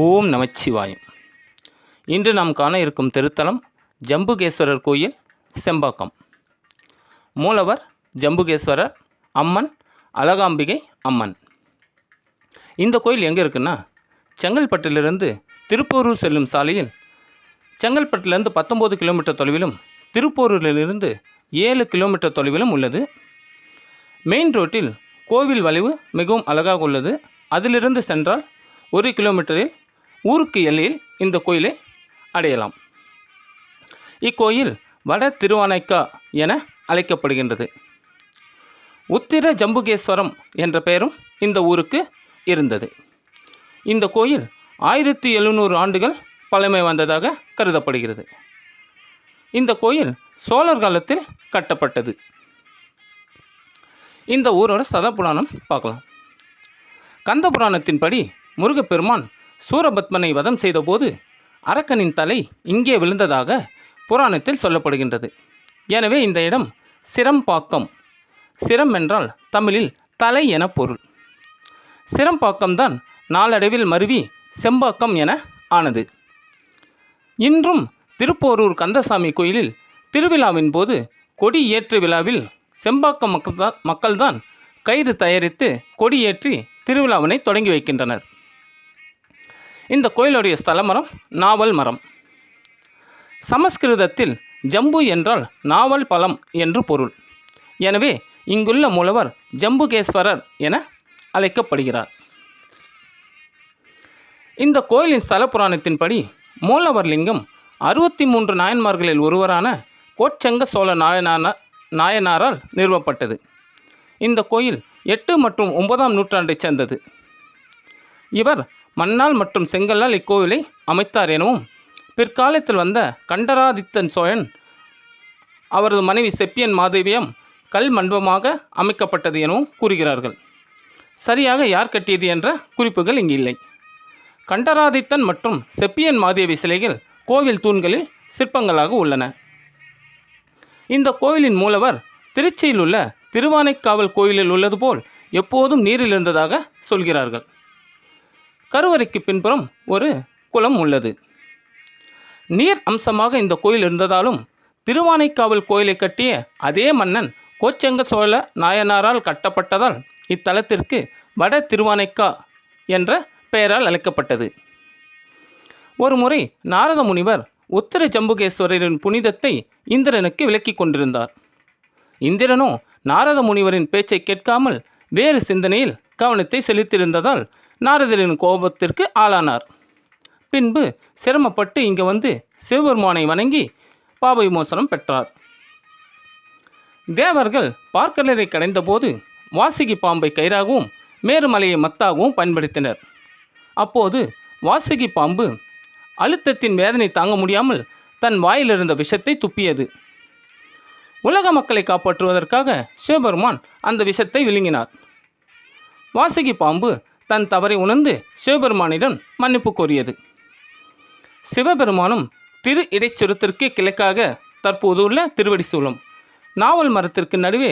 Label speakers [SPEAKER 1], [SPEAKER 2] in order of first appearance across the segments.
[SPEAKER 1] ஓம் நமச்சிவாயம். இன்று நாம் காண இருக்கும் திருத்தலம் ஜம்புகேஸ்வரர் கோயில், செம்பாக்கம். மூலவர் ஜம்புகேஸ்வரர், அம்மன் அழகாம்பிகை அம்மன். இந்த கோயில் எங்கே இருக்குன்னா, செங்கல்பட்டிலிருந்து திருப்போரூர் செல்லும் சாலையில் செங்கல்பட்டிலிருந்து 19 கிலோமீட்டர் தொலைவிலும், திருப்போரூரிலிருந்து 7 கிலோமீட்டர் தொலைவிலும் உள்ளது. மெயின் ரோட்டில் கோவில் வளைவு மிகவும் அழகாக உள்ளது. அதிலிருந்து சென்றால் 1 கிலோமீட்டரில் ஊருக்கு எல்லையில் இந்த கோயிலை அடையலாம். இக்கோயில் வட திருவானைக்கா என அழைக்கப்படுகின்றது. உத்திர ஜம்புகேஸ்வரம் என்ற பெயரும் இந்த ஊருக்கு இருந்தது. இந்த கோயில் 1700 ஆண்டுகள் பழமை வாய்ந்ததாக கருதப்படுகிறது. இந்த கோயில் சோழர் காலத்தில் கட்டப்பட்டது. இந்த ஊரோட சதபுராணம் பார்க்கலாம். கந்த புராணத்தின்படி முருகப்பெருமான் சூரபத்மனை வதம் செய்தபோது அரக்கனின் தலை இங்கே விழுந்ததாக புராணத்தில் சொல்லப்படுகின்றது. எனவே இந்த இடம் சிரம்பாக்கம். சிரம் என்றால் தமிழில் தலை என பொருள். சிரம்பாக்கம்தான் நாளடைவில் மருவி செம்பாக்கம் என ஆனது. இன்றும் திருப்போரூர் கந்தசாமி கோயிலில் திருவிழாவின் போது கொடி ஏற்று விழாவில் செம்பாக்கம் மக்கள்தான் கயிறு தயாரித்து கொடியேற்றி திருவிழாவினை தொடங்கி வைக்கின்றனர். இந்த கோயிலுடைய ஸ்தல மரம் நாவல் மரம். சமஸ்கிருதத்தில் ஜம்பு என்றால் நாவல் பழம் என்று பொருள். எனவே இங்குள்ள மூலவர் ஜம்புகேஸ்வரர் என அழைக்கப்படுகிறார். இந்த கோயிலின் ஸ்தல புராணத்தின்படி மூலவர் லிங்கம் 63 நாயன்மார்களில் ஒருவரான கோச்செங்க சோழ நாயனாரால் நிறுவப்பட்டது. இந்த கோயில் 8 மற்றும் 9ஆம் நூற்றாண்டைச் சேர்ந்தது. இவர் மண்ணால் மற்றும் செங்கல்லால் இக்கோவிலை அமைத்தார் எனவும், பிற்காலத்தில் வந்த கண்டராதித்தன் சோழன் அவரது மனைவி செப்பியன் மாதேவியம் கல் மண்டபமாக அமைக்கப்பட்டது எனவும் கூறுகிறார்கள். சரியாக யார் கட்டியது என்ற குறிப்புகள் இங்கு இல்லை. கண்டராதித்தன் மற்றும் செப்பியன் மாதேவி சிலைகள் கோவில் தூண்களில் சிற்பங்களாக உள்ளன. இந்த கோவிலின் மூலவர் திருச்சியில் உள்ள திருவானைக்காவல் கோயிலில் உள்ளது போல் எப்போதும் நீரில் இருந்ததாக சொல்கிறார்கள். கருவறைக்கு பின்புறம் ஒரு குளம் உள்ளது. நீர் அம்சமாக இந்த கோயில் இருந்ததாலும் திருவானைக்காவல் கோயிலை கட்டிய அதே மன்னன் கோச்செங்க சோழ நாயனாரால் கட்டப்பட்டதால் இத்தலத்திற்கு வட திருவானைக்கா என்ற பெயரால் அழைக்கப்பட்டது. ஒரு முறை நாரத முனிவர் உத்திர ஜம்புகேஸ்வரரின் புனிதத்தை இந்திரனுக்கு விளக்கி கொண்டிருந்தார். இந்திரனோ நாரத முனிவரின் பேச்சை கேட்காமல் வேறு சிந்தனையில் கவனத்தை செலுத்தியிருந்ததால் நாரதரின் கோபத்திற்கு ஆளானார். பின்பு சிரமப்பட்டு இங்கு வந்து சிவபெருமானை வணங்கி பாப விமோசனம் பெற்றார். தேவர்கள் பார்க்கடலை கடைந்தபோது வாசுகி பாம்பை கயிறாகவும் மேருமலையை மத்தாகவும் பயன்படுத்தினர். அப்போது வாசுகி பாம்பு அழுத்தத்தின் வேதனை தாங்க முடியாமல் தன் வாயிலிருந்த விஷத்தை துப்பியது. உலக மக்களை காப்பாற்றுவதற்காக சிவபெருமான் அந்த விஷத்தை விழுங்கினார். வாசுகி பாம்பு தன் தவறை உணர்ந்து சிவபெருமானிடம் மன்னிப்பு கோரியது. சிவபெருமானும் திரு இடைச்சுரத்திற்கு கிழக்காக தற்போது உள்ள திருவடி சூலம் நாவல் மரத்திற்கு நடுவே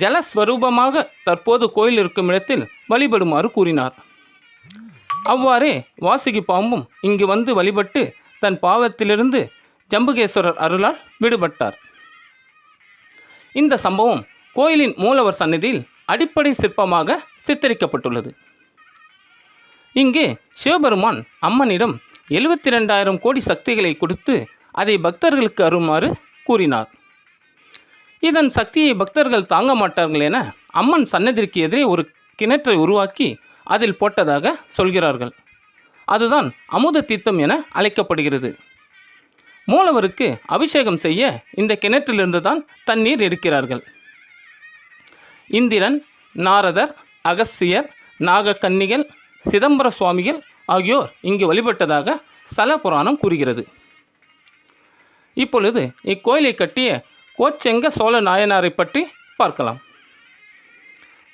[SPEAKER 1] ஜலஸ்வரூபமாக தற்போது கோயில் இருக்கும் இடத்தில் வழிபடுமாறு கூறினார். அவ்வாறே வாசுகி பாம்பும் இங்கு வந்து வழிபட்டு தன் பாவத்திலிருந்து ஜம்புகேஸ்வரர் அருளால் விடுபட்டார். இந்த சம்பவம் கோயிலின் மூலவர் சந்நிதியில் அடிப்படை சிற்பமாக சித்தரிக்கப்பட்டுள்ளது. இங்கே சிவபெருமான் அம்மனிடம் 72,000 கோடி சக்திகளை கொடுத்து அதை பக்தர்களுக்கு அருமாறு கூறினார். இதன் சக்தியை பக்தர்கள் தாங்க மாட்டார்கள் என அம்மன் சன்னதிக்கு எதிரே ஒரு கிணற்றை உருவாக்கி அதில் போட்டதாக சொல்கிறார்கள். அதுதான் அமுத தீர்த்தம் என அழைக்கப்படுகிறது. மூலவருக்கு அபிஷேகம் செய்ய இந்த கிணற்றிலிருந்து தான் தண்ணீர் எடுக்கிறார்கள். இந்திரன், நாரதர், அகஸ்தியர், நாகக்கன்னிகள், சிதம்பர சுவாமிகள் ஆகியோர் இங்கு வழிபட்டதாக ஸ்தல புராணம் கூறுகிறது. இப்பொழுது இக்கோயிலை கட்டிய கோச்செங்க சோழ நாயனாரை பற்றி பார்க்கலாம்.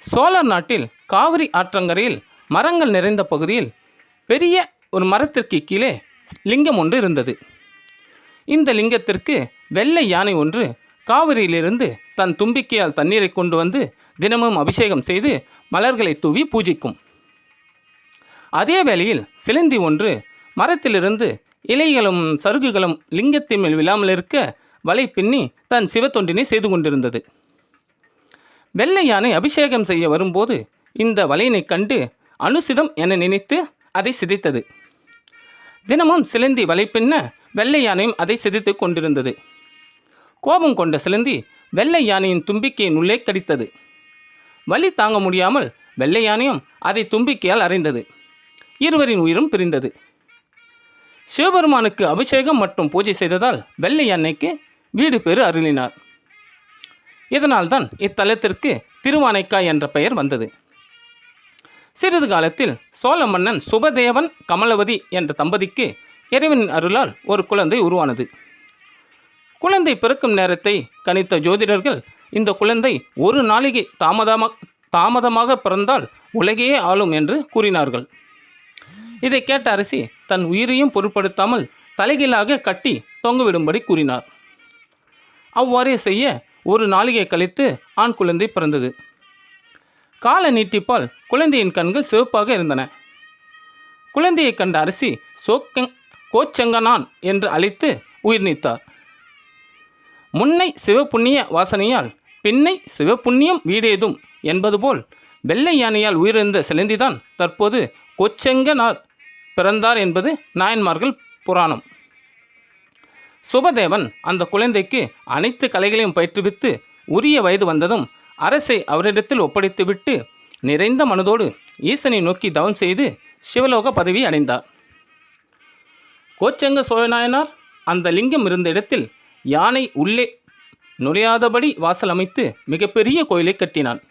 [SPEAKER 1] சோழர் நாட்டில் காவிரி ஆற்றங்கரையில் மரங்கள் நிறைந்த பகுதியில் பெரிய ஒரு மரத்திற்கு கீழே லிங்கம் ஒன்று இருந்தது. இந்த லிங்கத்திற்கு வெள்ளை யானை ஒன்று காவிரியிலிருந்து தன் தும்பிக்கையால் தண்ணீரை கொண்டு வந்து தினமும் அபிஷேகம் செய்து மலர்களை தூவி பூஜிக்கும். அதே வேளையில் சிலந்தி ஒன்று மரத்திலிருந்து இலைகளும் சருகுகளும் லிங்கத்தின் மேல் விழாமல் இருக்க வலை பின்னி தன் சிவத்தொண்டினை செய்து கொண்டிருந்தது. வெள்ளை யானை அபிஷேகம் செய்ய வரும்போது இந்த வலையினை கண்டு அனுசிதம் என நினைத்து அதை சிதைத்தது. தினமும் சிலந்தி வலை பின்ன வெள்ளை யானையும் அதை சிதைத்து கொண்டிருந்தது. கோபம் கொண்ட சிலந்தி வெள்ளை யானையின் தும்பிக்கையின் உள்ளே கடித்தது. வலி தாங்க முடியாமல் வெள்ளை யானையும் அதை தும்பிக்கையால் அறைந்தது. இருவரின் உயிரும் பிரிந்தது. சிவபெருமானுக்கு அபிஷேகம் மற்றும் பூஜை செய்ததால் வெள்ளை யானைக்கு வீடு பேறு அருளினார். இதனால்தான் இத்தலத்திற்கு திருவானைக்காய் என்ற பெயர் வந்தது. சிறிது காலத்தில் சோழ மன்னன் சுபதேவன் கமலவதி என்ற தம்பதிக்கு இறைவனின் அருளால் ஒரு குழந்தை உருவானது. குழந்தை பிறக்கும் நேரத்தை கணித்த ஜோதிடர்கள் இந்த குழந்தை ஒரு நாளிகை தாமதமாக பிறந்தால் உலகையே ஆளும் என்று கூறினார்கள். இதை கேட்ட அரசி தன் உயிரையும் பொருட்படுத்தாமல் தலைகீழாக கட்டி தொங்கவிடும்படி கூறினார். அவ்வாறே செய்ய ஒரு நாளிகை கழித்து ஆண் குழந்தை பிறந்தது. கால நீட்டிப்பால் குழந்தையின் கண்கள் சிவப்பாக இருந்தன. குழந்தையை கண்ட அரசி கோச்செங்கனான் என்று அழைத்து உயிர் நீத்தார். முன்னை சிவப்புண்ணிய வாசனையால் பின்னை சிவப்புண்ணியம் வீடேதும் என்பது போல் வெள்ளை யானையால் உயிரிழந்த சிலந்திதான் தற்போது கொச்செங்கனார் பிறந்தார் என்பது நாயன்மார்கள் புராணம். சுபதேவன் அந்த குழந்தைக்கு அனைத்து கலைகளையும் பயிற்றுவித்து உரிய வயது வந்ததும் அரசை அவரிடத்தில் ஒப்படைத்துவிட்டு நிறைந்த மனதோடு ஈசனை நோக்கி தவம் செய்து சிவலோக பதவி அடைந்தார். கோச்செங்க சோழநாயனார் அந்த லிங்கம் இருந்த இடத்தில் யானை உள்ளே நுழையாதபடி வாசல் அமைத்து மிகப்பெரிய கோயிலை கட்டினான்.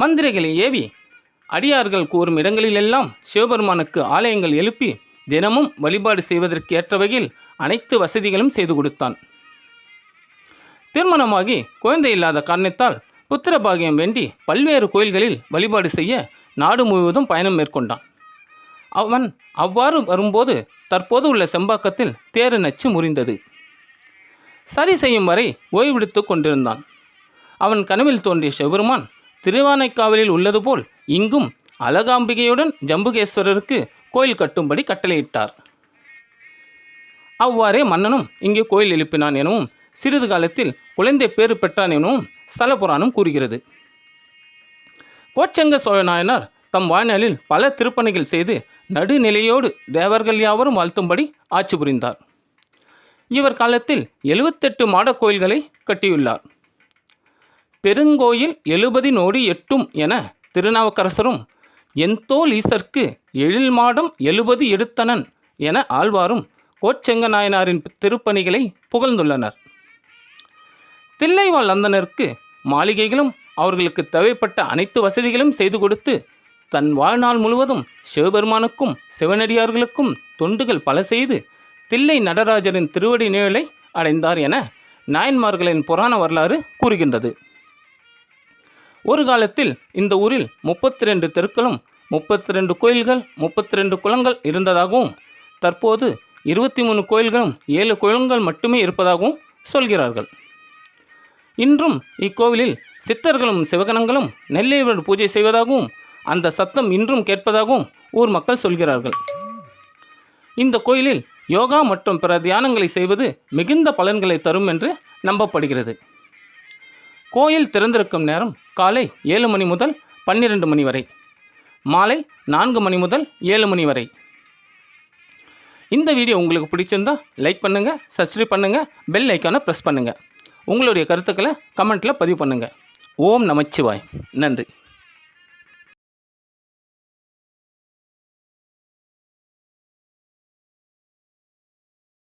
[SPEAKER 1] மந்திரிகளை ஏவி அடியார்கள் கூறும் இடங்களிலெல்லாம் சிவபெருமானுக்கு ஆலயங்கள் எழுப்பி தினமும் வழிபாடு செய்வதற்கு ஏற்ற வகையில் அனைத்து வசதிகளும் செய்து கொடுத்தான். திருமணமாகி குழந்தை இல்லாத காரணத்தால் புத்திரபாகியம் வேண்டி பல்வேறு கோயில்களில் வழிபாடு செய்ய நாடு முழுவதும் பயணம் மேற்கொண்டான். அவன் அவ்வாறு வரும்போது தற்போது உள்ள செம்பாக்கத்தில் தேரு நச்சு முறிந்தது. சரி செய்யும் வரை ஓய்வெடுத்து கொண்டிருந்தான். அவன் கனவில் தோன்றிய சிவபெருமான் திருவானைக்காவலில் உள்ளது போல் இங்கும் அழகாம்பிகையுடன் ஜம்புகேஸ்வரருக்கு கோயில் கட்டும்படி கட்டளையிட்டார். அவ்வாறே மன்னனும் இங்கே கோயில் எழுப்பினான் எனவும் சிறிது காலத்தில் குழந்தை பேறு பெற்றான் எனவும் ஸ்தல புராணம் கூறுகிறது. கோச்செங்க சோழநாயனார் தம் வாழ்நாளில் பல திருப்பணிகள் செய்து நடுநிலையோடு தேவர்கள் யாவரும் வாழ்த்தும்படி ஆட்சி புரிந்தார். இவர் காலத்தில் 78 மாடக் கோயில்களை கட்டியுள்ளார். பெருங்கோயில் 70 எட்டும் என திருநாவுக்கரசரும் என்தோல் ஈசர்க்கு எழில் மாடம் 70 எடுத்தனன் என ஆழ்வாரும் கோச்செங்க நாயனாரின் திருப்பணிகளை புகழ்ந்துள்ளனர். தில்லைவாழ் அந்தனருக்கு மாளிகைகளும் அவர்களுக்கு தேவைப்பட்ட அனைத்து வசதிகளும் செய்து கொடுத்து தன் வாழ்நாள் முழுவதும் சிவபெருமானுக்கும் சிவனடியார்களுக்கும் தொண்டுகள் பல செய்து தில்லை நடராஜரின் திருவடி நிழலை அடைந்தார் என நாயன்மார்களின் புராண வரலாறு கூறுகின்றது. ஒரு காலத்தில் இந்த ஊரில் 32 தெருக்களும் 32 கோயில்கள் 32 குளங்கள் இருந்ததாகவும் தற்போது 23 கோயில்களும் 7 குளங்கள் மட்டுமே இருப்பதாகவும் சொல்கிறார்கள். இன்றும் இக்கோவிலில் சித்தர்களும் சிவகணங்களும் நெல்லையுடன் பூஜை செய்வதாகவும் அந்த சத்தம் இன்றும் கேட்பதாகவும் ஊர் மக்கள் சொல்கிறார்கள். இந்த கோயிலில் யோகா மற்றும் பிற தியானங்களை செய்வது மிகுந்த பலன்களை தரும் என்று நம்பப்படுகிறது. கோயில் திறந்திருக்கும் நேரம் காலை 7 மணி முதல் 12 மணி வரை, மாலை 4 மணி முதல் 7 மணி வரை. இந்த வீடியோ உங்களுக்கு பிடிச்சிருந்தா லைக் பண்ணுங்கள், சப்ஸ்கிரைப் பண்ணுங்கள், பெல் ஐக்கானை ப்ரெஸ் பண்ணுங்கள். உங்களுடைய கருத்துக்களை கமெண்ட்டில் பதிவு பண்ணுங்கள். ஓம் நமச்சிவாய். நன்றி.